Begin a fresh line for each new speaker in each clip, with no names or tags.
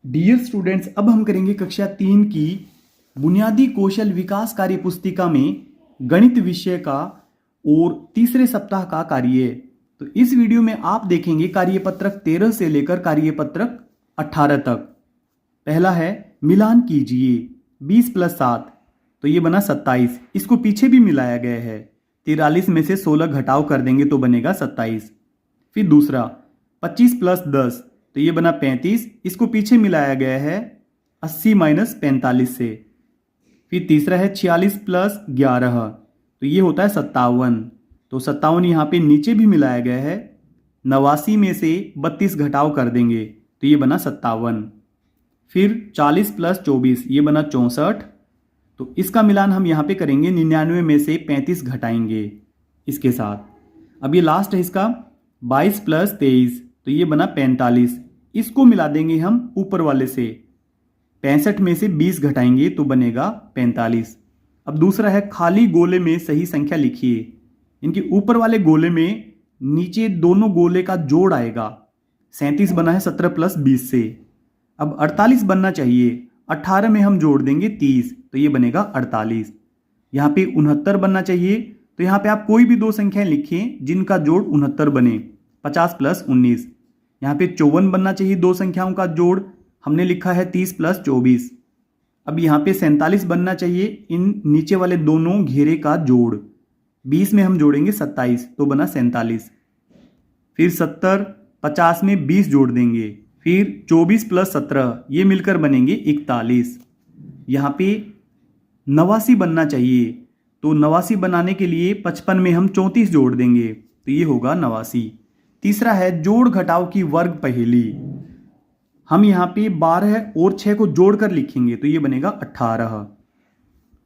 Dear students, अब हम करेंगे कक्षा 3 की बुनियादी कौशल विकास कार्य पुस्तिका में गणित विषय का और तीसरे सप्ताह का कार्य। तो इस वीडियो में आप देखेंगे कार्यपत्रक 13 से लेकर कार्यपत्रक 18 तक। पहला है मिलान कीजिए 20 + 7, तो ये बना 27। इसको पीछे भी मिलाया गया है। 43 में से 16 घटाव कर देंगे तो बनेगा 27। फिर दूसरा 25 + 10, तो ये बना 35। इसको पीछे मिलाया गया है 80 - 45 से। फिर तीसरा है 46 + 11, तो ये होता है 57। तो 57 यहाँ पे नीचे भी मिलाया गया है। 89 में से 32 घटाव कर देंगे तो ये बना 57। फिर 40 + 24, ये बना 64। तो इसका मिलान हम यहाँ पे करेंगे, 99 में से 35 घटाएंगे इसके साथ। अब ये लास्ट है इसका 22 + 23, तो ये बना 45। इसको मिला देंगे हम ऊपर वाले से। 65 में से 20 घटाएंगे तो बनेगा 45। अब दूसरा है खाली गोले में सही संख्या लिखिए। इनके ऊपर वाले गोले में नीचे दोनों गोले का जोड़ आएगा। 37 बना है 17 + 20 से। अब 48 बनना चाहिए। 18 में हम जोड़ देंगे 30, तो ये बनेगा 48। यहाँ पे 69 बनना चाहिए, तो यहाँ पे आप कोई भी दो संख्याएं लिखें जिनका जोड़ 69 बने। 50 + 19। यहाँ पे 54 बनना चाहिए, दो संख्याओं का जोड़ हमने लिखा है 30 + 24। अब यहाँ पे 47 बनना चाहिए, इन नीचे वाले दोनों घेरे का जोड़। 20 में हम जोड़ेंगे 27, तो बना 47। फिर 70, 50 में 20 जोड़ देंगे। फिर 24 + 17, ये मिलकर बनेंगे 41। यहाँ पे 89 बनना चाहिए, तो 89 बनाने के लिए 55 में हम 34 जोड़ देंगे, तो ये होगा 89। तीसरा है जोड़ घटाव की वर्ग पहेली। हम यहाँ पे 12 और 6 को जोड़कर लिखेंगे, तो ये बनेगा 18।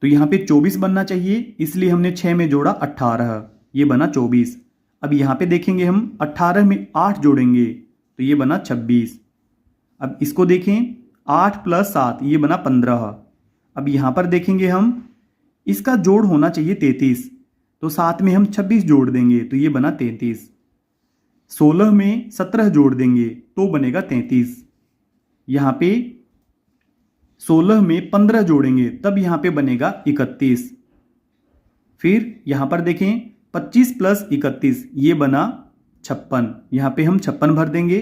तो यहाँ पे 24 बनना चाहिए, इसलिए हमने 6 में जोड़ा 18, ये बना 24। अब यहाँ पे देखेंगे हम 18 में 8 जोड़ेंगे, तो ये बना 26। अब इसको देखें 8 + 7, ये बना 15। अब यहाँ पर देखेंगे हम इसका जोड़ होना चाहिए 33, तो 7 में हम 26 जोड़ देंगे, तो ये बना 33। 16 में 17 जोड़ देंगे तो बनेगा 33। यहाँ पे 16 में 15 जोड़ेंगे तब यहाँ पे बनेगा 31। फिर यहाँ पर देखें 25 + 31, ये बना 56। यहाँ पे हम 56 भर देंगे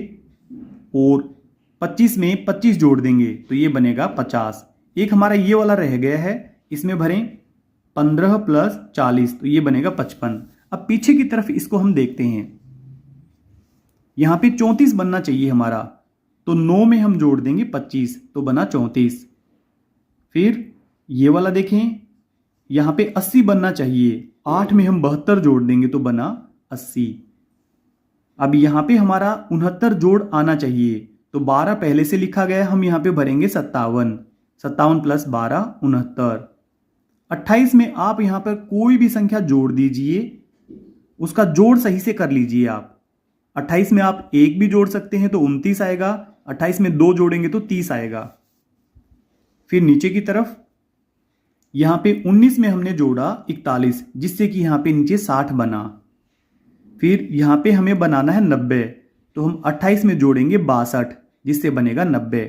और 25 में 25 जोड़ देंगे तो ये बनेगा 50। एक हमारा ये वाला रह गया है, इसमें भरें 15 + 40, तो ये बनेगा 55। अब पीछे की तरफ इसको हम देखते हैं। यहाँ पे 34 बनना चाहिए हमारा, तो 9 में हम जोड़ देंगे 25, तो बना 34। फिर ये वाला देखें, यहाँ पे 80 बनना चाहिए। 8 में हम 72 जोड़ देंगे तो बना 80। अब यहाँ पे हमारा 69 जोड़ आना चाहिए, तो 12 पहले से लिखा गया, हम यहाँ पे भरेंगे 57। 57 + 12 69। 28 में आप यहाँ पर कोई भी संख्या जोड़ दीजिए, उसका जोड़ सही से कर लीजिए आप। 28 में आप 1 भी जोड़ सकते हैं तो 29 आएगा। 28 में 2 जोड़ेंगे तो 30 आएगा। फिर नीचे की तरफ यहाँ पे 19 में हमने जोड़ा 41, जिससे कि यहाँ पे नीचे 60 बना। फिर यहाँ पे हमें बनाना है 90, तो हम 28 में जोड़ेंगे 62, जिससे बनेगा 90।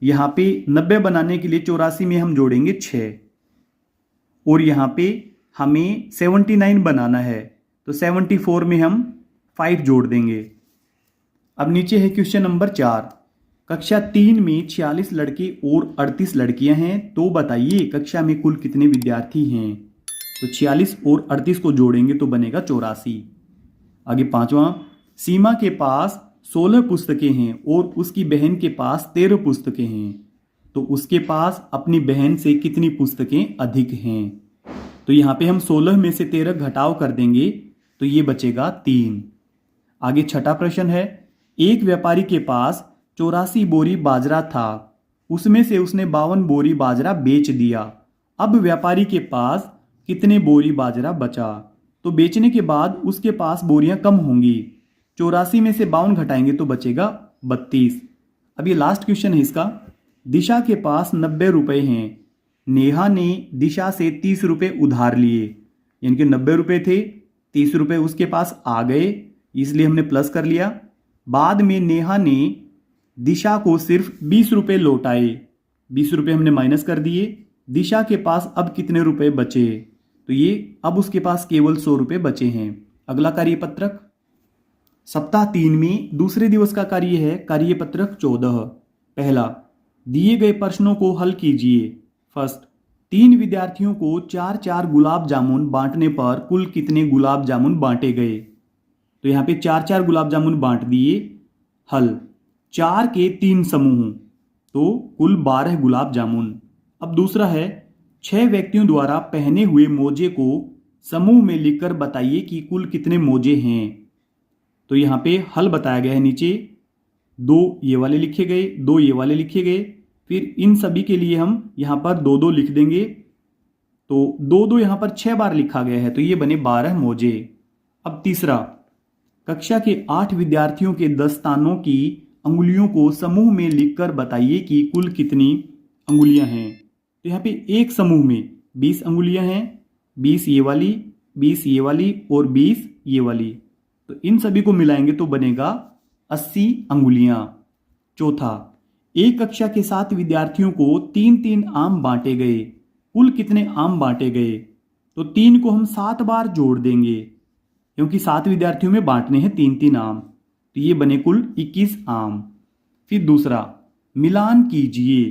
यहाँ पे 90 बनाने के लिए 84 में हम जोड़ेंगे 6 और यहाँ पे हमें 79 बनाना है, तो 74 में हम 5 जोड़ देंगे। अब नीचे है क्वेश्चन नंबर 4। कक्षा 3 में 46 लड़के और 38 लड़कियां हैं, तो बताइए कक्षा में कुल कितने विद्यार्थी हैं। तो 46 और 38 को जोड़ेंगे तो बनेगा 84। आगे 5वां, सीमा के पास 16 पुस्तकें हैं और उसकी बहन के पास 13 पुस्तकें हैं, तो उसके पास अपनी बहन से कितनी पुस्तकें अधिक हैं। तो यहाँ पे हम 16 में से 13 घटाव कर देंगे तो ये बचेगा 3। आगे 6ठा प्रश्न है, एक व्यापारी के पास 84 बोरी बाजरा था, उसमें से उसने 52 बोरी बाजरा बेच दिया। अब व्यापारी के पास कितने बोरी बाजरा बचा। तो बेचने के बाद उसके पास बोरियां कम होंगी। 84 में से 52 घटाएंगे तो बचेगा 32। अब ये लास्ट क्वेश्चन है इसका। दिशा के पास 90 रुपए हैं, नेहा ने दिशा से 30 रुपए उधार लिए, यानी कि 90 रुपए थे, 30 रुपए उसके पास आ गए, इसलिए हमने प्लस कर लिया। बाद में नेहा ने दिशा को सिर्फ 20 रुपये लौट आए। 20 रुपये हमने माइनस कर दिए। दिशा के पास अब कितने रुपए बचे? तो ये अब उसके पास केवल 100 रुपये बचे हैं। अगला कार्यपत्रक सप्ताह 3 में दूसरे दिवस का कार्य है कार्यपत्रक 14। पहला, दिए गए प्रश्नों को हल कीजिए। फर्स्ट, 3 विद्यार्थियों को 4-4 गुलाब जामुन बांटने पर कुल कितने गुलाब जामुन बांटे गए? तो यहाँ पे 4-4 गुलाब जामुन बांट दिए। हल, 4 के 3 समूह तो कुल 12 गुलाब जामुन। अब दूसरा है, 6 व्यक्तियों द्वारा पहने हुए मोजे को समूह में लिखकर बताइए कि कुल कितने मोजे हैं। तो यहाँ पे हल बताया गया है नीचे। 2 ये वाले लिखे गए, 2 ये वाले लिखे गए। फिर इन सभी के लिए हम यहाँ पर 2-2 लिख देंगे। तो 2-2 यहाँ पर 6 बार लिखा गया है, तो ये बने 12 मोजे। अब तीसरा, कक्षा के 8 विद्यार्थियों के दस्तानों की अंगुलियों को समूह में लिखकर बताइए कि कुल कितनी अंगुलियां हैं। तो यहाँ पे एक समूह में 20 अंगुलियां हैं। 20 ये वाली, 20 ये वाली और 20 ये वाली। तो इन सभी को मिलाएंगे तो बनेगा 80 अंगुलियां। चौथा, एक कक्षा के 7 विद्यार्थियों को 3-3 आम बांटे गए। कुल कितने आम बांटे गए? तो 3 को हम 7 बार जोड़ देंगे क्योंकि 7 विद्यार्थियों में बांटने हैं 3-3 आम। तो ये बने कुल 21 आम। फिर दूसरा, मिलान कीजिए।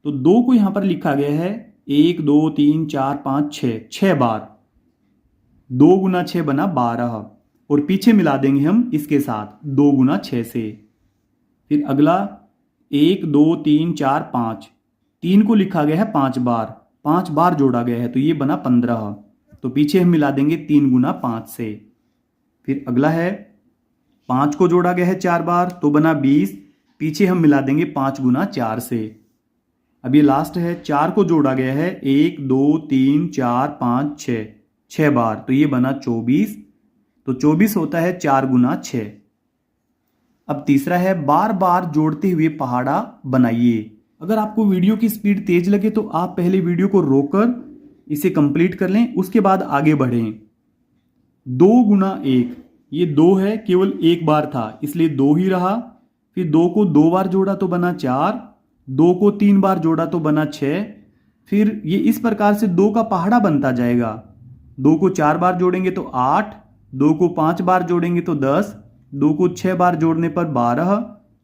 तो 2 को यहां पर लिखा गया है 1 2 3 4 5 6 बार। 2 गुना 6 बना 12 और पीछे मिला देंगे हम इसके साथ 2 गुना 6 से। फिर अगला 1 2 3 4 5, 3 को लिखा गया है 5 बार, 5 बार जोड़ा गया है तो ये बना 15। तो पीछे हम मिला देंगे 3 गुना 5 से। फिर अगला है 5 को जोड़ा गया है 4 बार तो बना 20, पीछे हम मिला देंगे 5 गुना 4 से। अब ये लास्ट है, 4 को जोड़ा गया है 1 2 3 4 5 6 बार तो ये बना 24। तो 24 होता है 4 गुना 6। अब तीसरा है, बार बार जोड़ते हुए पहाड़ा बनाइए। अगर आपको वीडियो की स्पीड तेज लगे तो आप पहले वीडियो को रोककर इसे कंप्लीट कर लें, उसके बाद आगे बढ़ें। 2 गुना 1, ये 2 है, केवल एक बार था इसलिए 2 ही रहा। फिर 2 को 2 बार जोड़ा तो बना 4, 2 को 3 बार जोड़ा तो बना 6। फिर ये इस प्रकार से 2 का पहाड़ा बनता जाएगा। 2 को 4 बार जोड़ेंगे तो 8, 2 को 5 बार जोड़ेंगे तो 10, 2 को 6 बार जोड़ने पर 12,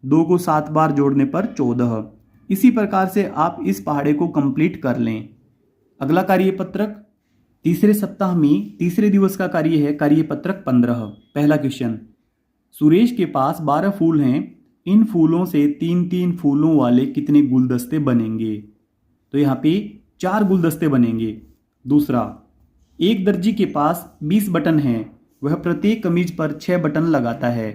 2 को 7 बार जोड़ने पर 14। इसी प्रकार से आप इस पहाड़े को कंप्लीट कर लें। अगला कार्यपत्रक तीसरे सप्ताह में तीसरे दिवस का कार्य है कार्यपत्रक 15। पहला क्वेश्चन, सुरेश के पास 12 फूल हैं, इन फूलों से 3-3 फूलों वाले कितने गुलदस्ते बनेंगे? तो यहाँ पे 4 गुलदस्ते बनेंगे। दूसरा, एक दर्जी के पास 20 बटन हैं, वह प्रत्येक कमीज पर 6 बटन लगाता है।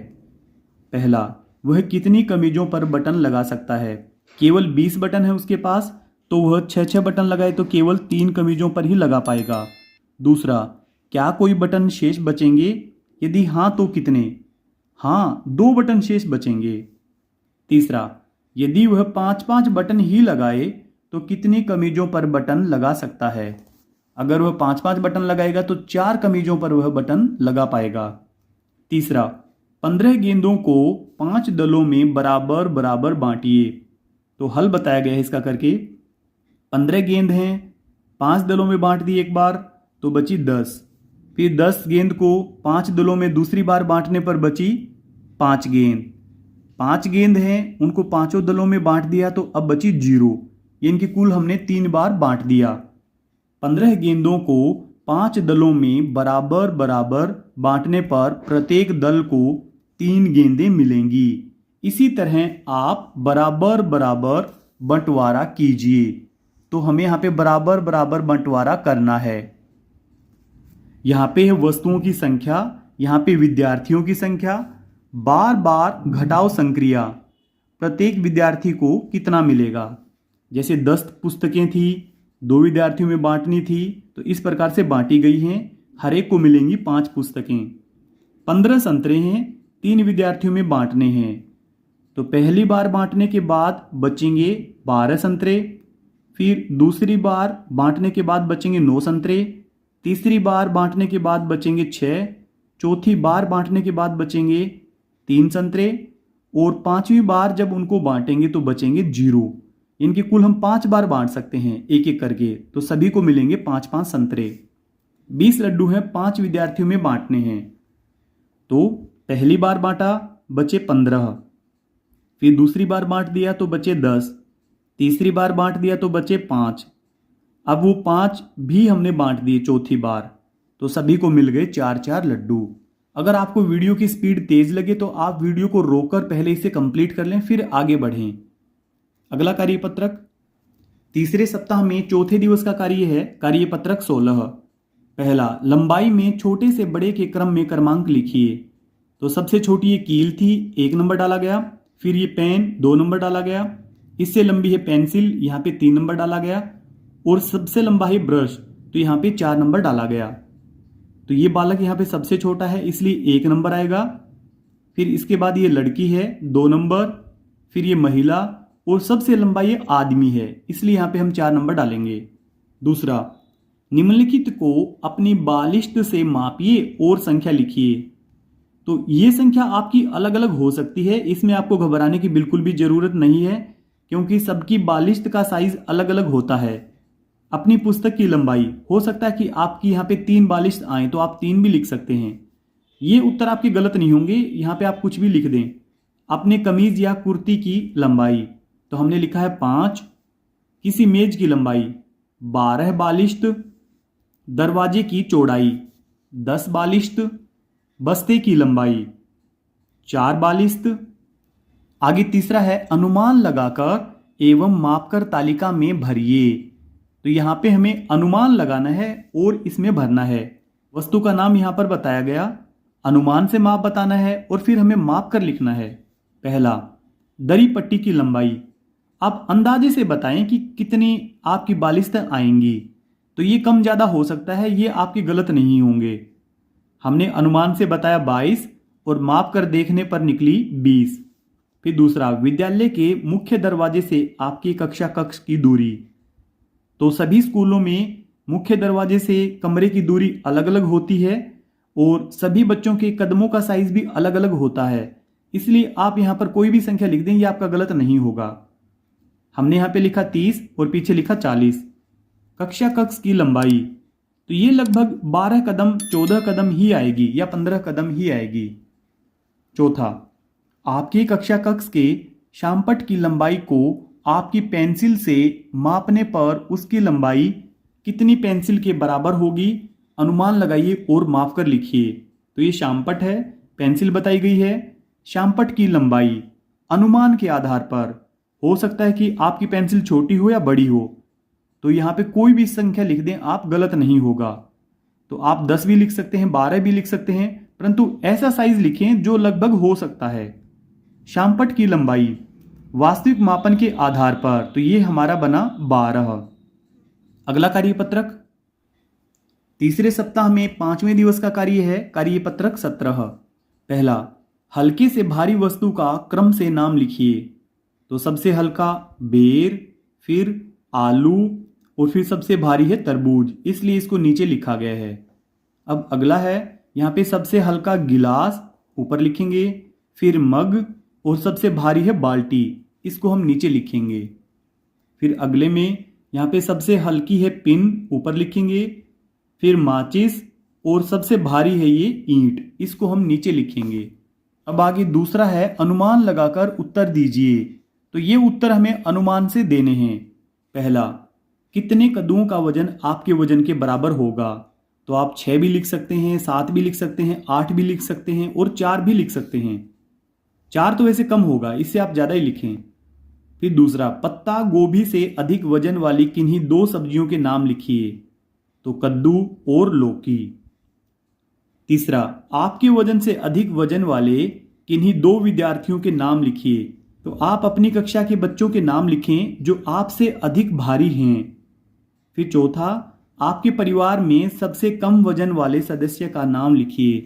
पहला, वह कितनी कमीजों पर बटन लगा सकता है? केवल 20 बटन है उसके पास तो वह 6-6 बटन लगाए तो केवल 3 कमीजों पर ही लगा पाएगा। दूसरा, क्या कोई बटन शेष बचेंगे? यदि हाँ तो कितने? हाँ, 2 बटन शेष बचेंगे। तीसरा, यदि वह 5-5 बटन ही लगाए तो कितनी कमीजों पर बटन लगा सकता है? अगर वह 5-5 बटन लगाएगा तो 4 कमीजों पर वह बटन लगा पाएगा। तीसरा, 15 गेंदों को 5 दलों में बराबर बराबर बांटिए। तो हल बताया गया है इसका करके। 15 गेंद हैं, 5 दलों में बांट दी एक बार तो बची 10। फिर 10 गेंद को 5 दलों में दूसरी बार बांटने पर बची 5 गेंद। 5 गेंद हैं, उनको 5 दलों में बांट दिया तो अब बची 0। इनकी कुल हमने 3 बार बांट दिया। 15 गेंदों को 5 दलों में बराबर बराबर बांटने पर प्रत्येक दल को 3 गेंदें मिलेंगी। इसी तरह आप बराबर बराबर बंटवारा कीजिए। तो हमें यहाँ पे बराबर बराबर बंटवारा करना है। यहाँ पे है वस्तुओं की संख्या, यहाँ पे विद्यार्थियों की संख्या। बार बार घटाओ संक्रिया, प्रत्येक विद्यार्थी को कितना मिलेगा? जैसे 10 पुस्तकें थी, 2 विद्यार्थियों में बांटनी थी तो इस प्रकार से बांटी गई हैं, हर एक को मिलेंगी 5 पुस्तकें। 15 संतरे हैं, 3 विद्यार्थियों में बांटने हैं तो पहली बार बांटने के बाद बचेंगे 12 संतरे। फिर दूसरी बार बांटने के बाद बचेंगे 9 संतरे। तीसरी बार बांटने के बाद बचेंगे 6। चौथी बार बांटने के बाद बचेंगे 3 संतरे। और 5वीं बार जब उनको बांटेंगे तो बचेंगे 0। इनके कुल हम 5 बार बांट सकते हैं एक एक करके, तो सभी को मिलेंगे 5-5 संतरे। 20 लड्डू हैं, 5 विद्यार्थियों में बांटने हैं। तो पहली बार बांटा, बचे 15। फिर दूसरी बार बांट दिया तो बचे 10। तीसरी बार बांट दिया तो बचे 5। अब वो 5 भी हमने बांट दिए चौथी बार, तो सभी को मिल गए 4-4 लड्डू। अगर आपको वीडियो की स्पीड तेज लगे तो आप वीडियो को रोककर पहले इसे कंप्लीट कर लें, फिर आगे बढ़ें। अगला कार्यपत्रक तीसरे सप्ताह में चौथे दिवस का कार्य है कार्यपत्रक 16। पहला, लंबाई में छोटे से बड़े के क्रम में क्रमांक लिखिए। तो सबसे छोटी ये कील थी, 1 नंबर डाला गया। फिर ये पेन 2 नंबर डाला गया। इससे लंबी है पेंसिल, यहाँ पे 3 नंबर डाला गया। और सबसे लंबा है ब्रश, तो यहाँ पे 4 नंबर डाला गया। तो ये बालक यहाँ पे सबसे छोटा है, इसलिए 1 नंबर आएगा। फिर इसके बाद ये लड़की है, 2 नंबर। फिर ये महिला, और सबसे लंबा ये आदमी है, इसलिए यहाँ पे हम 4 नंबर डालेंगे। दूसरा, निम्नलिखित को अपनी बालिश्त से मापिए और संख्या लिखिए। तो ये संख्या आपकी अलग अलग हो सकती है, इसमें आपको घबराने की बिल्कुल भी जरूरत नहीं है, क्योंकि सबकी बालिश्त का साइज अलग अलग होता है। अपनी पुस्तक की लंबाई, हो सकता है कि आपकी यहाँ पे 3 बालिश्त आए तो आप 3 भी लिख सकते हैं। ये उत्तर आपके गलत नहीं होंगे, यहाँ पे आप कुछ भी लिख दें। अपने कमीज या कुर्ती की लंबाई, तो हमने लिखा है 5। किसी मेज की लंबाई 12 बालिश्त। दरवाजे की चौड़ाई 10 बालिश्त। बस्ते की लंबाई 4 बालिश्त। आगे तीसरा है, अनुमान लगाकर एवं मापकर तालिका में भरिए। तो यहां पे हमें अनुमान लगाना है और इसमें भरना है। वस्तु का नाम यहां पर बताया गया, अनुमान से माप बताना है और फिर हमें माप कर लिखना है। पहला, दरी पट्टी की लंबाई। आप अंदाजे से बताएं कि कितनी आपकी बालिश्त आएंगी। तो ये कम ज़्यादा हो सकता है, ये आपके गलत नहीं होंगे। हमने अनुमान से बताया 22 और माप कर देखने पर निकली 20। फिर दूसरा, विद्यालय के मुख्य दरवाजे से आपकी कक्षा कक्ष की दूरी। तो सभी स्कूलों में मुख्य दरवाजे से कमरे की दूरी अलग अलग होती है और सभी बच्चों के कदमों का साइज भी अलग अलग होता है, इसलिए आप यहाँ पर कोई भी संख्या लिख दें, ये आपका गलत नहीं होगा। हमने यहाँ पे लिखा 30 और पीछे लिखा 40। कक्षा कक्ष की लंबाई, तो ये लगभग 12 कदम 14 कदम ही आएगी या 15 कदम ही आएगी। चौथा, आपकी कक्षा कक्ष के शामपट की लंबाई को आपकी पेंसिल से मापने पर उसकी लंबाई कितनी पेंसिल के बराबर होगी, अनुमान लगाइए और माप कर लिखिए। तो ये शामपट है, पेंसिल बताई गई है। शामपट की लंबाई अनुमान के आधार पर, हो सकता है कि आपकी पेंसिल छोटी हो या बड़ी हो, तो यहाँ पे कोई भी संख्या लिख दें आप, गलत नहीं होगा। तो आप 10 भी लिख सकते हैं, 12 भी लिख सकते हैं, परंतु ऐसा साइज लिखें जो लगभग हो सकता है। शामपट की लंबाई वास्तविक मापन के आधार पर, तो ये हमारा बना 12। अगला कार्यपत्रक तीसरे सप्ताह में 5वें दिवस का कार्य है कार्यपत्रक 17। पहला, हल्के से भारी वस्तु का क्रम से नाम लिखिए। तो सबसे हल्का बेर, फिर आलू और फिर सबसे भारी है तरबूज, इसलिए इसको नीचे लिखा गया है। अब अगला है, यहाँ पे सबसे हल्का गिलास ऊपर लिखेंगे, फिर मग और सबसे भारी है बाल्टी, इसको हम नीचे लिखेंगे। फिर अगले में यहाँ पे सबसे हल्की है पिन, ऊपर लिखेंगे। फिर माचिस और सबसे भारी है ये ईंट, इसको हम नीचे लिखेंगे। अब आगे दूसरा है, अनुमान लगाकर उत्तर दीजिए। तो ये उत्तर हमें अनुमान से देने हैं। पहला, कितने कद्दुओं का वजन आपके वजन के बराबर होगा। तो आप 6 भी लिख सकते हैं, 7 भी लिख सकते हैं, 8 भी लिख सकते हैं और 4 भी लिख सकते हैं। 4 तो वैसे कम होगा, इससे आप ज़्यादा ही लिखें। फिर दूसरा, पत्ता गोभी से अधिक वजन वाली किन्हीं 2 सब्जियों के नाम लिखिए। तो कद्दू और लौकी। तीसरा, आपके वजन से अधिक वजन वाले किन्हीं 2 विद्यार्थियों के नाम लिखिए। तो आप अपनी कक्षा के बच्चों के नाम लिखें जो आपसे अधिक भारी हैं। फिर चौथा, आपके परिवार में सबसे कम वजन वाले सदस्य का नाम लिखिए।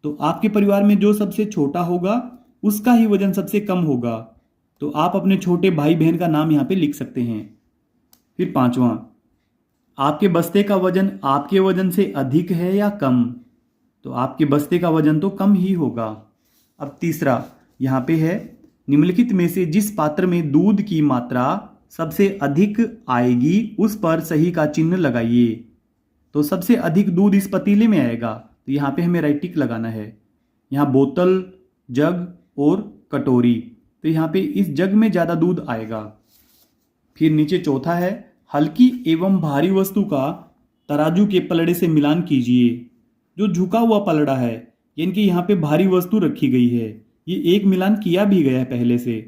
तो आपके परिवार में जो सबसे छोटा होगा उसका ही वजन सबसे कम होगा, तो आप अपने छोटे भाई बहन का नाम यहाँ पे लिख सकते हैं। फिर पांचवा, आपके बस्ते का वजन आपके वजन से अधिक है या कम। तो आपके बस्ते का वजन तो कम ही होगा। अब तीसरा यहाँ पे है, निम्नलिखित में से जिस पात्र में दूध की मात्रा सबसे अधिक आएगी उस पर सही का चिन्ह लगाइए। तो सबसे अधिक दूध इस पतीले में आएगा, तो यहाँ पे हमें राइट टिक लगाना है। यहाँ बोतल, जग और कटोरी, तो यहाँ पे इस जग में ज़्यादा दूध आएगा। फिर नीचे चौथा है, हल्की एवं भारी वस्तु का तराजू के पलड़े से मिलान कीजिए। जो झुका हुआ पलड़ा है यानी कि यहाँ पे भारी वस्तु रखी गई है, ये एक मिलान किया भी गया है पहले से।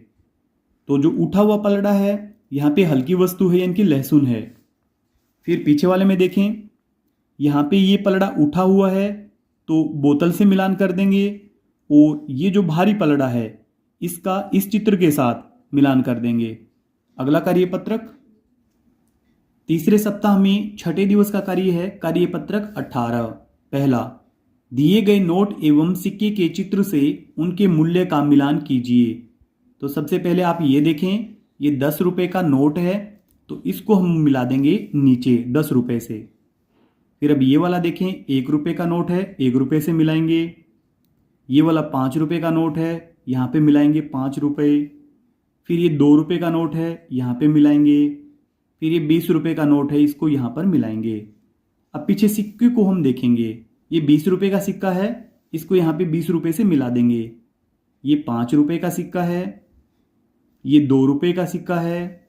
तो जो उठा हुआ पलड़ा है यहाँ पे हल्की वस्तु है यानी कि लहसुन है। फिर पीछे वाले में देखें, यहाँ पे ये पलड़ा उठा हुआ है तो बोतल से मिलान कर देंगे, और ये जो भारी पलड़ा है इसका इस चित्र के साथ मिलान कर देंगे। अगला कार्यपत्रक तीसरे सप्ताह में छठे दिवस का कार्य है कार्यपत्रक 18। पहला, दिए गए नोट एवं सिक्के के चित्र से उनके मूल्य का मिलान कीजिए। तो सबसे पहले आप ये देखें, ये 10 रुपये का नोट है तो इसको हम मिला देंगे नीचे 10 रुपये से। फिर अब ये वाला देखें, 1 रुपये का नोट है, 1 रुपये से मिलाएंगे। ये वाला 5 रुपये का नोट है, यहाँ पे मिलाएंगे 5 रुपये। फिर ये 2 रुपये का नोट है, यहाँ पे मिलाएंगे। फिर ये 20 रुपये का नोट है, इसको यहाँ पर मिलाएंगे। अब पीछे सिक्के को हम देखेंगे, ये 20 रुपये का सिक्का है, इसको यहाँ पे 20 रुपये से मिला देंगे। ये 5 रुपये का सिक्का है, ये 2 रुपये का सिक्का है,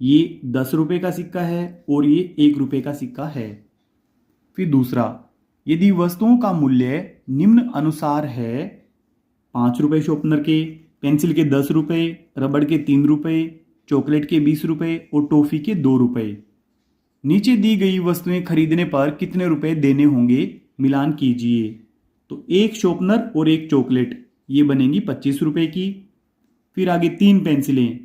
ये 10 रुपये का सिक्का है और ये 1 रुपये का सिक्का है। फिर दूसरा, यदि वस्तुओं का मूल्य निम्न अनुसार है, 5 रुपये शॉर्पनर के, पेंसिल के 10 रुपये, रबड़ के 3 रुपये, चॉकलेट के 20 रुपये और टॉफ़ी के 2 रुपये। नीचे दी गई वस्तुएं खरीदने पर कितने रुपए देने होंगे, मिलान कीजिए। तो एक शॉर्पनर और एक चॉकलेट ये बनेंगी 25 रुपये की। फिर आगे 3 पेंसिलें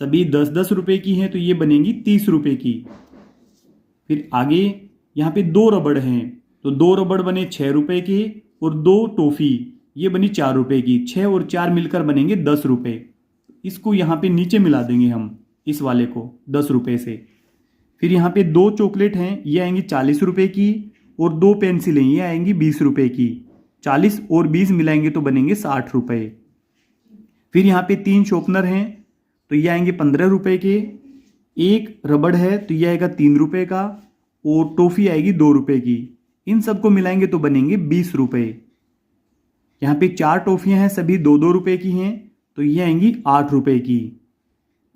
सभी 10-10 रुपये की हैं तो ये बनेंगी 30 रुपये की। फिर आगे यहाँ पे 2 रबड़ हैं तो 2 रबड़ बने 6 रुपये के और 2 टॉफ़ी ये बनी 4 रुपये की। 6 और 4 मिलकर बनेंगे 10 रुपये। इसको यहाँ पे नीचे मिला देंगे हम इस वाले को 10 रुपये से। फिर यहाँ पे 2 चॉकलेट हैं, ये आएंगी 40 रुपये की और 2 पेंसिलें ये आएंगी 20 रुपये की। 40 और 20 मिलाएंगे तो बनेंगे 60 रुपये। फिर यहाँ पे 3 शॉर्पनर हैं तो ये आएंगे 15 रुपये के। एक रबड़ है तो ये आएगा 3 रुपये का और टॉफ़ी आएगी 2 रुपये की। इन सबको मिलाएंगे तो बनेंगे 20 रुपये। यहाँ पे 4 टॉफ़ियाँ हैं, सभी 2-2 रुपये की हैं तो ये आएंगी 8 रुपये की।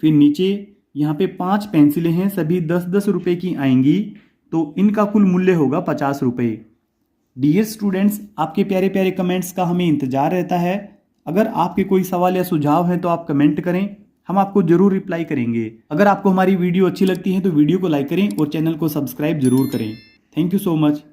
फिर नीचे यहाँ पे 5 पेंसिलें हैं, सभी 10-10 रुपये की आएंगी तो इनका कुल मूल्य होगा 50 रुपये। डियर स्टूडेंट्स, आपके प्यारे प्यारे कमेंट्स का हमें इंतज़ार रहता है। अगर आपके कोई सवाल या सुझाव है तो आप कमेंट करें, हम आपको जरूर रिप्लाई करेंगे। अगर आपको हमारी वीडियो अच्छी लगती है तो वीडियो को लाइक करें और चैनल को सब्सक्राइब जरूर करें। Thank you so much.